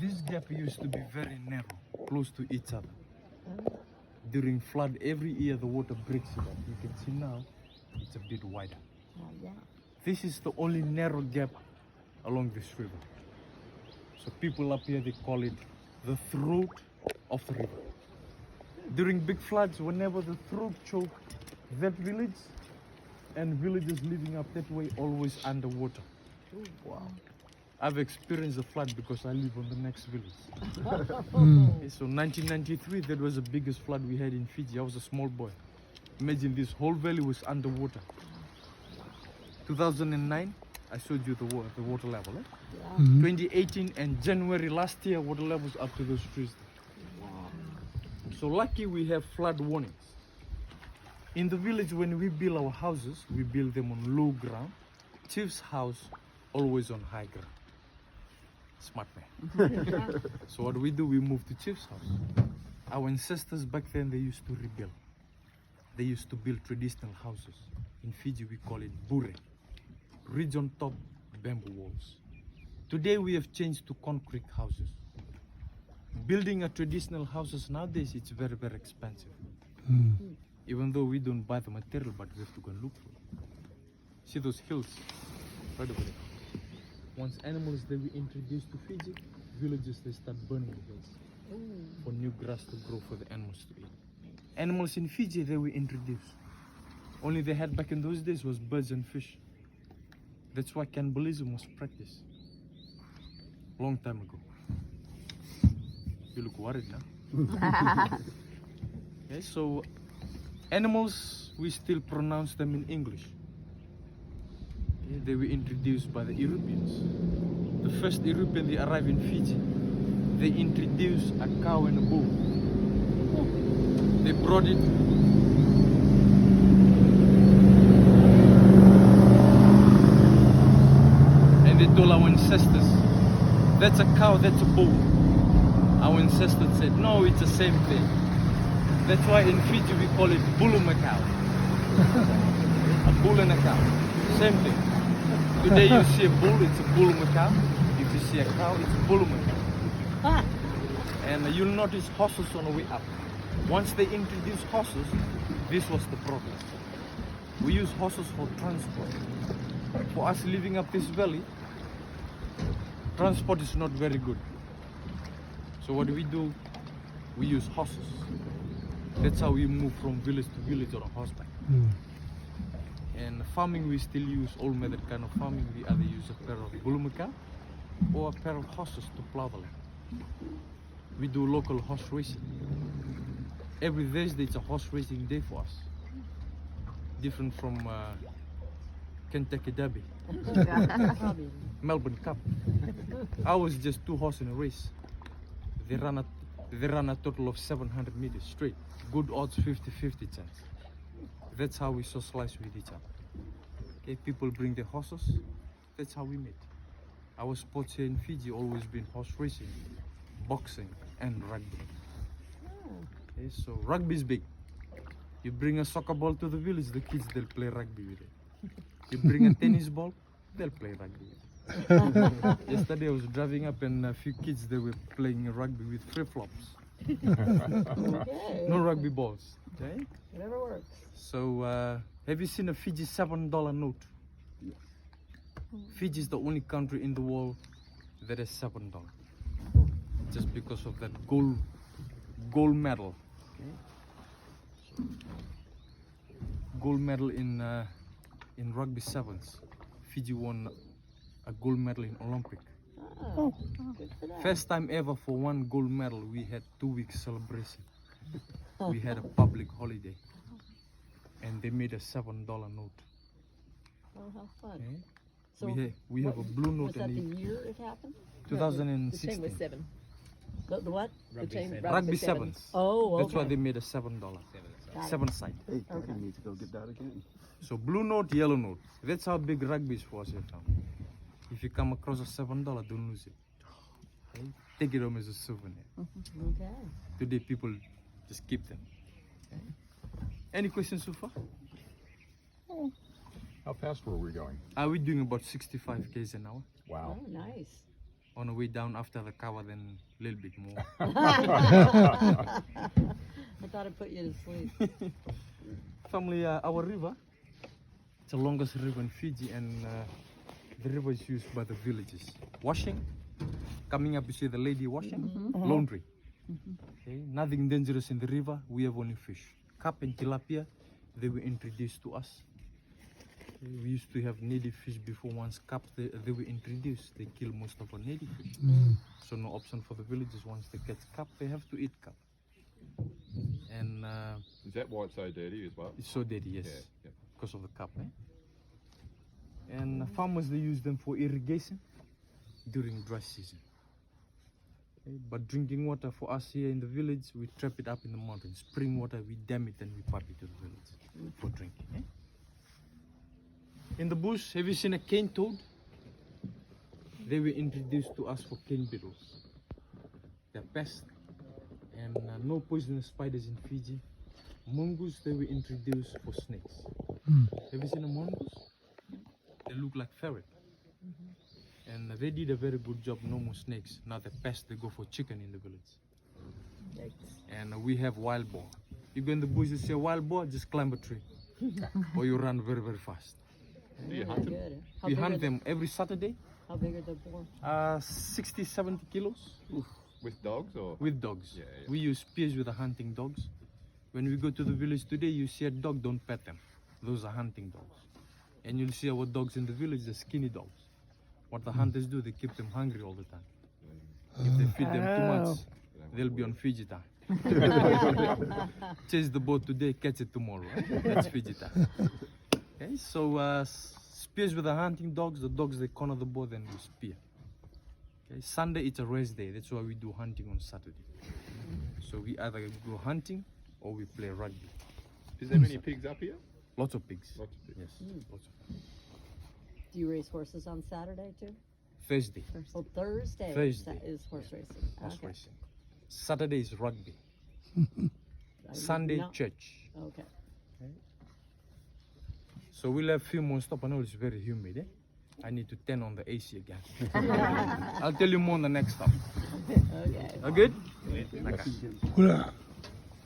This gap used to be very narrow, close to each other. During flood, every year the water breaks it up. You can see now, it's a bit wider. Yeah. This is the only narrow gap along this river. So people up here, they call it the throat of the river. During big floods, whenever the throat choke, that village and villages living up that way always underwater. Ooh, wow. I've experienced a flood because I live on the next village. Okay, so 1993, that was the biggest flood we had in Fiji. I was a small boy. Imagine this whole valley was underwater. 2009, I showed you the water level. Yeah. 2018 and January last year, water levels up to those trees. Wow. So lucky we have flood warnings. In the village, when we build our houses, we build them on low ground. Chief's house always on high ground. Smart man. So what we do, we move to Chief's house. Our ancestors back then, they used to rebuild. They used to build traditional houses. In Fiji, we call it bure. Ridge on top, bamboo walls. Today, we have changed to concrete houses. Building a traditional houses nowadays, it's very, very expensive. Even though we don't buy the material, but we have to go and look for it. See those hills right over there? Once animals they were introduced to Fiji, villages they start burning the hills for new grass to grow for the animals to eat. Animals in Fiji they were introduced. Only they had back in those days was birds and fish. That's why cannibalism was practiced long time ago. You look worried now. Okay, so animals we still pronounce them in English. They were introduced by the Europeans. The first European they arrived in Fiji, they introduced a cow and a bull. They brought it. And they told our ancestors, that's a cow, that's a bull. Our ancestors said, no, it's the same thing. That's why in Fiji we call it bulumacau. A bull and a cow, same thing. Today you see a bull, it's a bulumacau. If you see a cow, it's a bulumacau. And you'll notice horses on the way up. Once they introduced horses, this was the problem. We use horses for transport. For us living up this valley, transport is not very good. So what do? We use horses. That's how we move from village to village on a horseback. And farming, we still use old method kind of farming. We either use a pair of bulumacau or a pair of horses to plow the land. We do local horse racing. Every Thursday it's a horse racing day for us. Different from Kentucky Derby, Melbourne Cup. Ours is just two horses in a race. They run a total of 700 meters straight. Good odds, 50-50 chance. That's how we socialize with each other. Okay, people bring their horses. That's how we meet. Our sports here in Fiji always been horse racing, boxing, and rugby. Okay, so rugby is big. You bring a soccer ball to the village, the kids they'll play rugby with it. You bring a tennis ball, they'll play rugby with it. Yesterday I was driving up and a few kids they were playing rugby with flip-flops. Okay. No rugby balls. Okay. Whatever works. So have you seen a Fiji $7 note? Yes. Fiji is the only country in the world that has $7. Just because of that gold medal. Okay. Gold medal in rugby sevens. Fiji won a gold medal in Olympic. Oh, good for that. First time ever for one gold medal, we had 2 weeks celebration. We had a public holiday. And they made a $7 note. Oh, how fun. Okay. So we have a blue note. was that and the year it happened? 2016. The chain was 7. The what? The chain, Rugby sevens. Oh, okay. That's why they made a $7. Got it. 7 side. Hey, Daddy Okay. needs to go get that again. So blue note, yellow note. That's how big rugby is for us here, family. If you come across a $7, don't lose it. Okay? Take it home as a souvenir. Okay. Today people just keep them. Okay? Any questions so far? How fast were we going? Are we doing about 65 k's an hour? Wow. Oh, nice. On the way down after the kawa, then a little bit more. I thought it put you to sleep. Family, our river, it's the longest river in Fiji, and the river is used by the villagers. Washing, coming up you see the lady washing, laundry. Okay, nothing dangerous in the river, we have only fish. Carp and tilapia, they were introduced to us. Okay, we used to have native fish before. Once carp they were introduced, they kill most of our native fish. So no option for the villagers. Once they catch carp, they have to eat carp. And Is that why it's so dirty as well? it's so dirty, yes, Yeah. because of the carp. And farmers, they use them for irrigation during dry season. Okay, but drinking water for us here in the village, we trap it up in the mountains. Spring water, we dam it and we pipe it to the village for drinking. In the bush, have you seen a cane toad? They were introduced to us for cane beetles. They're pests, and no poisonous spiders in Fiji. Mongoose, they were introduced for snakes. Have you seen a mongoose? They look like ferret. And they did a very good job, no more snakes. Now the pests, they go for chicken in the village. And we have wild boar. You go in the bush, you see a wild boar, just climb a tree. Or you run very, very fast. Do you hunt them? Good. We hunt them every Saturday, How big are the boar? 60, 70 kilos With dogs or? with dogs. Yeah, yeah. We use spears with the hunting dogs. When we go to the village today, you see a dog, don't pet them. Those are hunting dogs. And you'll see our dogs in the village, the skinny dogs. What the hunters do, they keep them hungry all the time. If they feed them too much, they'll be on Fiji time. Chase the boat today, catch it tomorrow. Right? That's Fiji time. Okay, so spears with the hunting dogs, the dogs they corner the boat and we spear. Okay, Sunday it's a rest day, that's why we do hunting on Saturday. So we either go hunting or we play rugby. Is there many pigs up here? Lots of pigs. Lots of pigs. Yes, lots of pigs. Do you race horses on Saturday too? Thursday, Oh, Thursday. Thursday. Is horse racing. horse Okay. racing. Saturday is rugby. I Sunday, no- church. Okay. So we'll have a few more stop. I know it's very humid. I need to turn on the AC again. I'll tell you more on the next stop. Okay. Are good? Okay.